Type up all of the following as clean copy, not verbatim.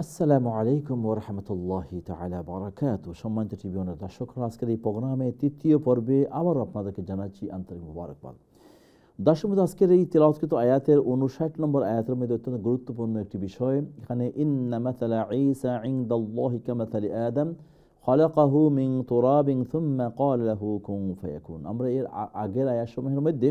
আসসালামু আলাইকুম ওয়া রাহমাতুল্লাহি তাআলা বারাকাতুহু। সম্মানিত টিভি দর্শকরা, আজকের এই প্রোগ্রামে তৃতীয় পর্বে আবারও আপনাদেরকে জানাচ্ছি আন্তরিক মোবারকবাদ। দর্শক, আজকের এই তিলাওয়াতকৃত আয়াতের 59 নম্বর আয়াতের মধ্যে অত্যন্ত গুরুত্বপূর্ণ একটি বিষয়। এখানে ইন্না মাসালা ঈসা ইনদাল্লাহি কামাসালি আদম খালাকাহু মিন তুরাবিন সুম্মা ক্বালা লাহু কুন ফায়াকুন। আমরা এর আগের আয়াতসমূহের মধ্যে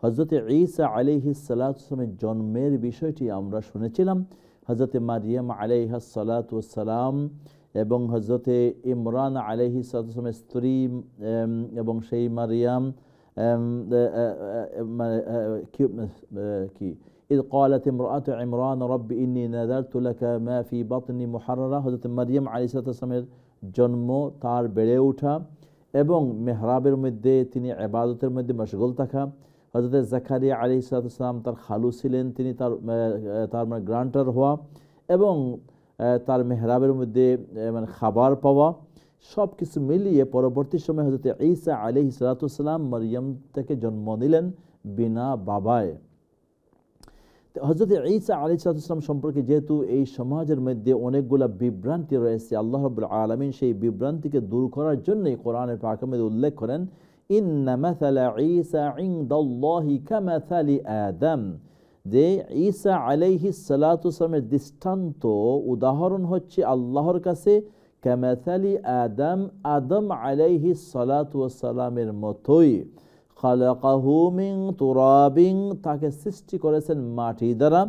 হযরত ঈসা আলাইহিস সালাতু ওয়াস সালামের জন্মের বিষয়টি আমরা শুনেছিলাম। হযরতে মারিয়াম আলাইহিস সালাতু ওয়াস সালাম এবং হযরতে ইমরান আলাইহিস সালাতু ওয়াস সালামের স্ত্রী এবং সেই মারিয়াম কি إذ قالت امرأة عمران رب إني نذرت لك ما في بطني محررة। হযরত মারিয়াম আলাইহিস সালাতু ওয়াস সালামের জন্ম, তার বেড়ে ওঠা এবং মেহরাবের মধ্যে তিনি ইবাদতের মধ্যে মশগুল থাকা। হযরত জাকারিয়া আলাইহিস সালাতু ওয়াস সালাম তার খালু ছিলেন, তিনি তার গ্রান্টার হওয়া এবং তার মেহরাবের মধ্যে খাবার পাওয়া, সব কিছু মিলিয়ে পরবর্তী সময় হযরত ঈসা আলাইহিস সালাতু ওয়াস সালাম মারিয়াম থেকে জন্ম নিলেন বিনা বাবায়। হযরত ঈসা আলাইহিস সালাতু ওয়াস সালাম সম্পর্কে যেহেতু এই সমাজের মধ্যে অনেকগুলা বিভ্রান্তি রয়েছে, আল্লাহ রাব্বুল আলামিন সেই বিভ্রান্তিকে দূর করার জন্যই কোরআনের পাকের মধ্যে উল্লেখ করেন ইন্না মাসালা ঈসা ইনদাল্লাহি কামাসালি আদম, যে ঈসা আলাইহিস সালাতু ওয়াস সালামের দৃষ্টান্ত উদাহরণ হচ্ছে আল্লাহর কাছে কামাসালি আদম, আদম আলাইহিস সালাতু ওয়াস সালামের মতোই। খালাকাহু মিন তুরাবিন, তাকে সৃষ্টি করেছেন মাটি দ্বারা।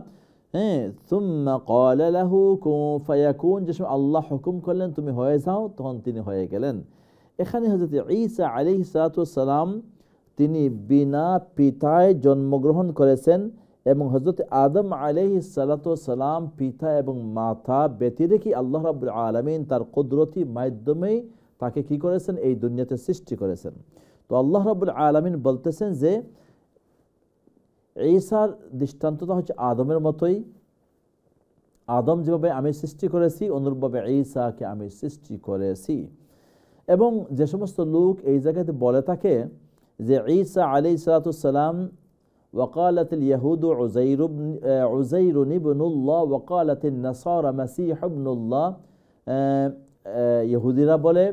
সুম্মা ক্বালা লাহু কুন ফায়াকুন, যে সময় আল্লাহ হুকুম করলেন তুমি হয়ে যাও, তখন তিনি হয়ে গেলেন। এখানে হযরত ঈসা আলাইহিস সালাতু ওয়াস সালাম তিনি বিনা পিতায় জন্মগ্রহণ করেছেন এবং হযরত আদম আলাইহিস সালাতু ওয়াস সালাম পিতা এবং মাতা ব্যতী রেখে আল্লাহ রাব্বুল আলামিন তার কুদরতি মাধ্যমেই তাকে কি করেছেন, এই দুনিয়াতে সৃষ্টি করেছেন। তো আল্লাহ রাব্বুল আলামিন বলতেছেন যে ঈসার দৃষ্টান্তটা হচ্ছে আদমের মতোই। আদম যেভাবে আমি সৃষ্টি করেছি অনুরূপভাবে ঈসাকে আমি সৃষ্টি করেছি। এবং যে সমস্ত লোক এই জায়গাতে বলে থাকে যে ঈসা আলাইহিস সালাতু ওয়াস সালাম وقالت اليهود عزير ابن الله وقالت النصارى مسيح ابن الله, ইহুদিরা বলে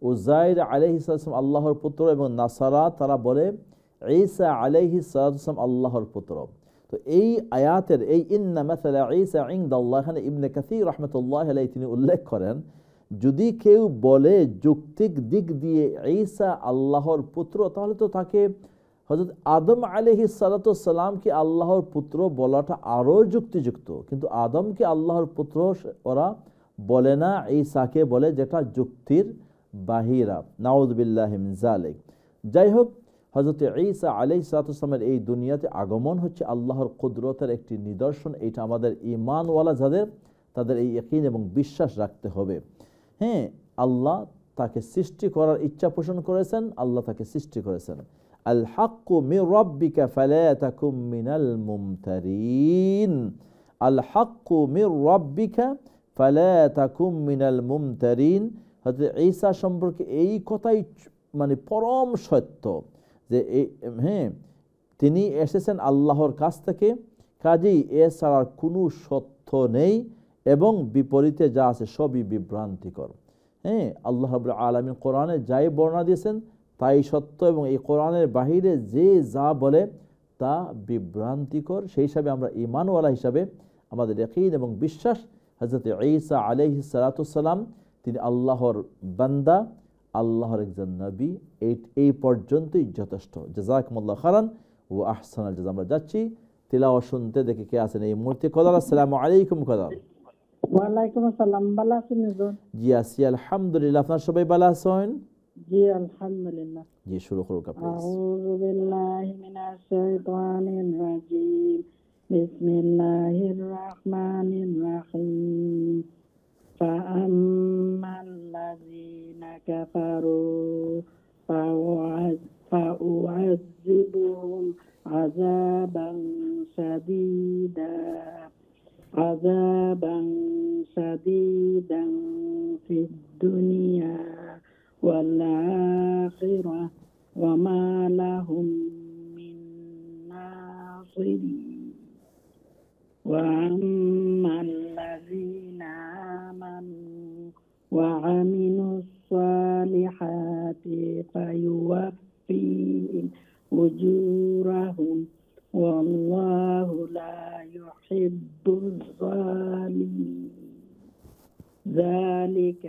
উজাইর আলাইহিস সালাম আল্লাহর পুত্র এবং নাসারা তারা বলে ঈসা আলাইহিস সালাম আল্লাহর পুত্র। তো এই আয়াতের এই ইন্না মাসালা ঈসা ইনদাল্লাহ, এখানে ইবনে কাসীর রাহমাতুল্লাহি আলাইহি তিনি উল্লেখ করেন যদি কেউ বলে যৌক্তিক দিক দিয়ে ঈসা আল্লাহর পুত্র, তাহলে তো তাকে হযরত আদম আলাইহিস সালাতু ওয়াস সালামকে আল্লাহর পুত্র বলাটা আরও যুক্তিযুক্ত। কিন্তু আদমকে আল্লাহর পুত্র ওরা বলে না, ঈসাকে বলে, যেটা যুক্তির বাহিরা। নাউযু বিল্লাহি মিন যালিক। যাই হোক, হযরত ঈসা আলাইহিস সালাতু ওয়াস সালামের এই দুনিয়াতে আগমন হচ্ছে আল্লাহর কুদরতের একটি নিদর্শন। এটা আমাদের ঈমানওয়ালা যাদের, তাদের এই ইয়াকিন এবং বিশ্বাস রাখতে হবে। আল্লাহ তাকে সৃষ্টি করার ইচ্ছা পোষণ করেছেন, আল্লাহ তাকে সৃষ্টি করেছেন। আল হাক্কু মির রাব্বিকা ফালা তাকুম মিনাল মুমতারিন, আল হাক্কু মির রাব্বিকা ফালা তাকুম মিনাল মুমতারিন। হযরত ঈসা সম্পর্কে এই কথাই পরম সত্য যে তিনি এসেছেন আল্লাহর কাছ থেকে, কাজেই এছাড়া কোনো সত্য নেই এবং বিপরীতে যা আছে সবই বিভ্রান্তিকর। আল্লাহ রাব্বুল আলামিন কোরআনে যাই বর্ণনা দিয়েছেন তাই সত্য এবং এই কোরআনের বাহিরে যে যা বলে তা বিভ্রান্তিকর। সেই হিসাবে আমরা ঈমানওয়ালা হিসাবে আমাদের ইয়াকিন এবং বিশ্বাস হযরত ঈসা আলাইহিস সালাতু ওয়াস সালাম তিনি আল্লাহর বান্দা, আল্লাহর একজন নবী, এই পর্যন্তই যথেষ্ট। জাযাকুমুল্লাহু খাইরান ওয়া আহসানাল জাযা। আমরা যাচ্ছি তিলাওয়াত শুনতে, দেখে কে আছেন এই মুহূর্তে। কদার আসসালামু আলাইকুম। কদার ওয়ালাইকুম আসসালাম। ভালো আছেন? জি আছি আলহামদুলিল্লাহ। আপনারা সবাই ভালো আছেন? জি আলহামদুলিল্লাহ। জি শুরু করুন আপনি। আউযু বিল্লাহি মিনাশ শাইতানির রাজীম। বিসমিল্লাহির রাহমানির রাহিম। ফাআম্মাল্লাযীনা কাফারু ফাউআযিবুহুম আযাবান শাদীদান ফিদ দুনিয়া ওয়াল আখিরাহ ওয়া মা লাহুম মিন নাসিরিন। وأما الذين يحب الظالمين ذلك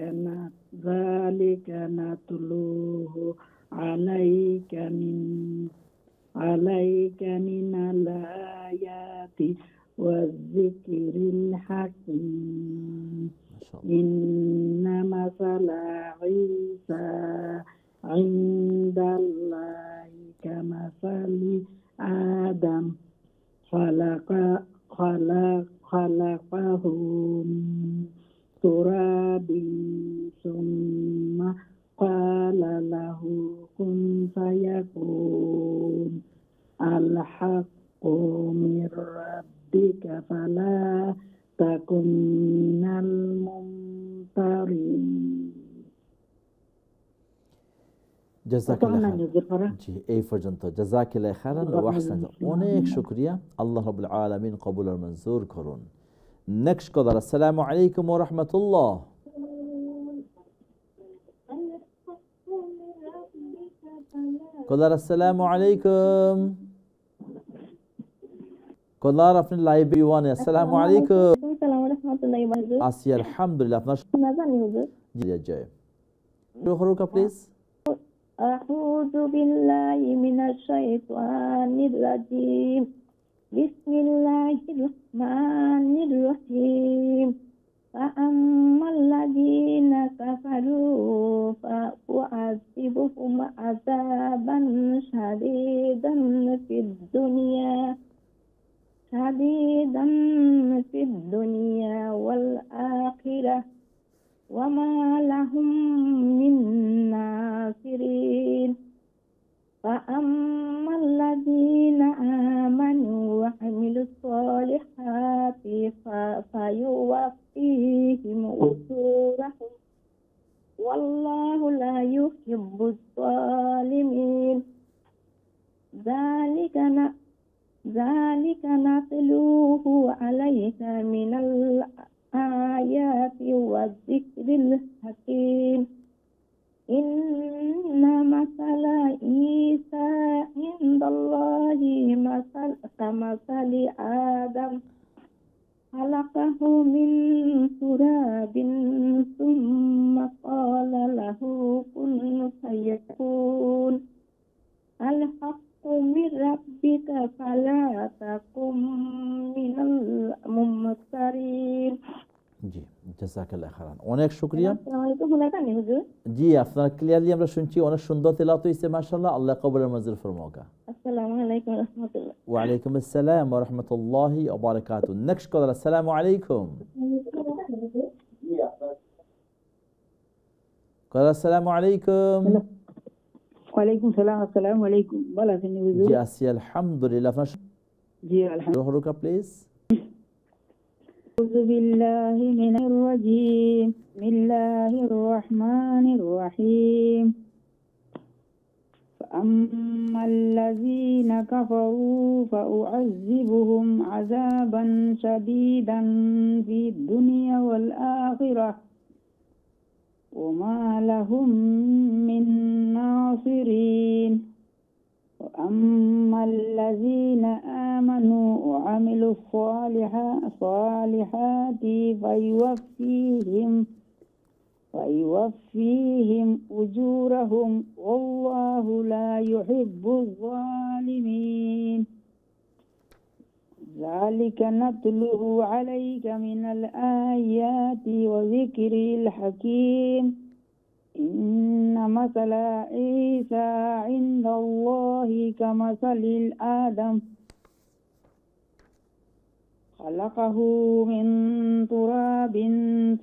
نتلوه عليك من الآيات والذكر الحكيم إن مثل عيسى عند الله كمثل آدم خلقه من تراب ثم قال له كن فيكون الحق من ربك فلا تكن من الممترين জি এই পর্যন্ত জাযাকিল্লাহ খাইরান ওয়া আহসান অনেক শুকরিয়া আল্লাহ রাব্বুল আলামিন কবুল আর মঞ্জুর করুন নেক্সট কলার আসসালামু আলাইকুম ওয়া রাহমাতুল্লাহ কলার আসসালামু আলাইকুম কলার আপনি লাইভে ওয়ান আসসালামু আলাইকুম আসসালামু আলাইকুম ওয়া রাহমাতুল্লাহি ওয়া বারাকাতুহু আসি আলহামদুলিল্লাহ আপনার শোনা জানি হুজুর জি জয় রুহুকা প্লিজ أعوذ بالله من الشيطان الرجيم بسم الله الرحمن الرحيم فأما الذين كفروا فأعذبهم عذابا شديدا في الدنيا والآخرة وما لهم من ناصرين فأما الذين آمنوا وعملوا الصالحات فيوفيهم أجورهم والله لا يحب الظالمين ذلك نتلوه عليك من الآيات والذكر الحكيم إن مثل عيسى عند الله كمثل آدم خلقه من تراب ثم قال له كن فيكون الحق من ربك فلا تكن من الممترين জি জাযাকাল্লাহ খাইরান অনেক শুকরিয়া আসসালামু আলাইকুম হুনাকানি হুজুর জি আপনার ক্লিয়ারলি আমরা শুনছি অনেক সুন্দর তেলাওয়াত হইছে মাশাআল্লাহ আল্লাহ কবুল আর মঞ্জুর ফরমাওক আসসালামু আলাইকুম ওয়া রাহমাতুল্লাহ ওয়া আলাইকুম আসসালাম ওয়া রাহমাতুল্লাহি ওয়া বারাকাতুহু নেক্সট কলার আসসালামু আলাইকুম কলার আসসালামু আলাইকুম ওয়ালাইকুম সালাম আসসালামু আলাইকুম ভালো আছেন হুজুর জি আছি আলহামদুলিল্লাহ আপনার জি আলহামদুলিল্লাহ রুহুকা প্লিজ أعوذ بالله من الرجيم بسم الله الرحمن الرحيم فأما الذين كفروا فأعذبهم عذابا شديدا في الدنيا والآخرة وما لهم من ناصرين وأما الذين آمنوا وعملوا الصالحات فيوفيهم أجورهم والله لا يحب الظالمين ذلك نتلوه عليك من الآيات وذكر الحكيم إن مثل عيسى عند الله كمثل آدم خلقه من تراب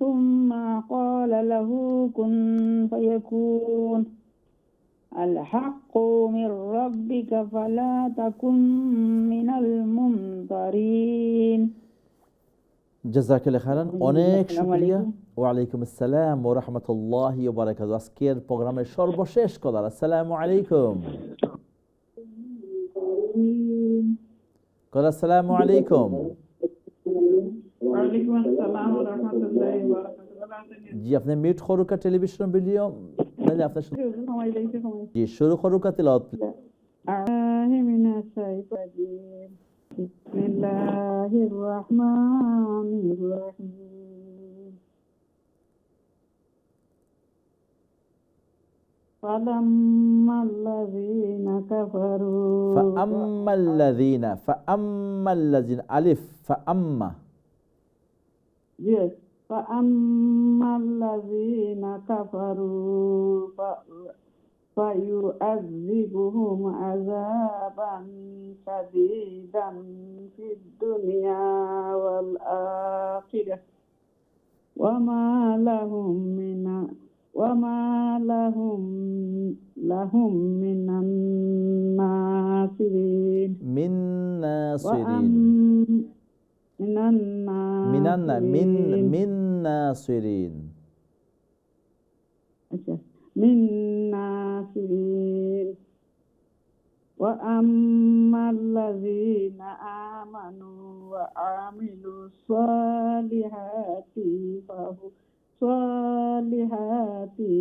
ثم قال له كن فيكون الحق من ربك فلا تكن من الممترين জাযাকাল্লাহ খাইরান অনেক শুকরিয়া ওয়া আলাইকুম আসসালাম ওয়া রাহমাতুল্লাহি ওয়া বারাকাতুহু আজকের প্রোগ্রামের সর্বশেষ কলার আসসালামু আলাইকুম কলার আসসালামু আলাইকুম ওয়া আলাইকুম আসসালাম ওয়া রাহমাতুল্লাহি ওয়া বারাকাতুহু জি আপনি মিউট করুকা টেলিভিশন ভিডিও নালে আপনি জি শুরু করুকা তেলাওয়াত আমিনা সাইয়্যিদ বিসমিল্লাহির রহমানির রহিম। ফালাম্মাল্লাযীনা কাফারু ফাআম্মাল্লাযীনা আলিফ ফাআম্মা Yes. ফাআম্মাল্লাযীনা কাফারু ফায়ুআযযিবুহুম আযাবান শাদীদান ফিদ দুনিয়া ওয়াল আখিরাহ ওয়ামা লাহুম মিনান নাসিরিন মিন নাসিরিন মিনান নাসিরিন মিন নাসিরিন। আচ্ছা, মিন নাসিরিন। ওয়া আম্মাল্লাযীনা আমানু ওয়া আমিলুস সালিহাতি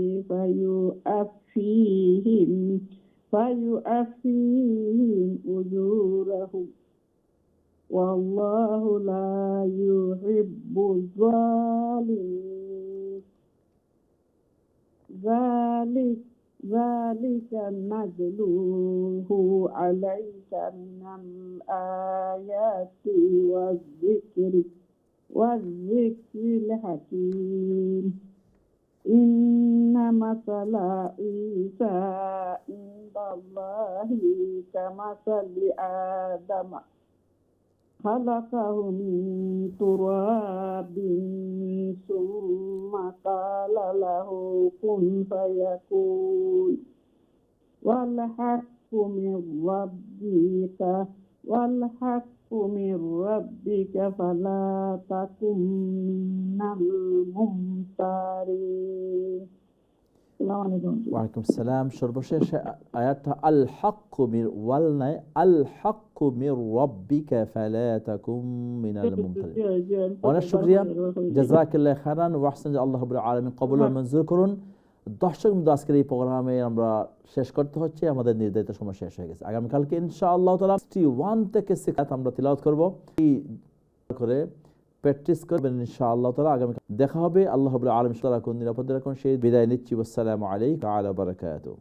ফায়ুআফফিহিম উজুরাহুম ওয়াল্লাহু লা ইউহিব্বুয যালিমিন। যালিকা নাজলুহু আলাইকা মিনাল আয়াতি ওয়ায-যিকরিল হাকীম। ইন্না মাসালা ঈসা ইনদাল্লাহি কামাসালি আদম খালাকাহু মিন তুরাবিন সুম্মা ক্বালা লাহু কুন ফায়াকুন। ওয়াল হাক্কু মির রাব্বিকা ফালা তাকুম মিনাল মুমতারিন। আসসালামু আলাইকুম। ওয়ালাইকুম সালাম। সর্বশেষ আয়াতটা আল হাক্কু মির ওয়াল নাই, আল হাক্কু মির রাব্বিকা ফালা তাকুম মিনাল মুমতারিন। অনেক শুকরিয়া, জাযাকাল্লাহু খাইরান ওয়া আহসান। আল্লাহ রাব্বুল আলামিন কবুল ও মঞ্জুর করুন। দর্শক বিন্দু, আজকের এই প্রোগ্রামে আমরা শেষ করতে হচ্ছে, আমাদের নির্ধারিত সময় শেষ হয়ে গেছে। আগামীকালকে ইনশাআল্লাহ তাআলা 61 থেকে 6 আমরা তিলাওয়াত করব। এই করে প্র্যাকটিস করবেন ইনশাআল্লাহ তাআলা। আগামীকাল দেখা হবে। আল্লাহ রাব্বুল আলামিন তাআলা কোন নিরাপদে রাখুন সেই বিদায় নিচ্ছি। আসসালামু আলাইকুম ওয়া বারাকাতুহু।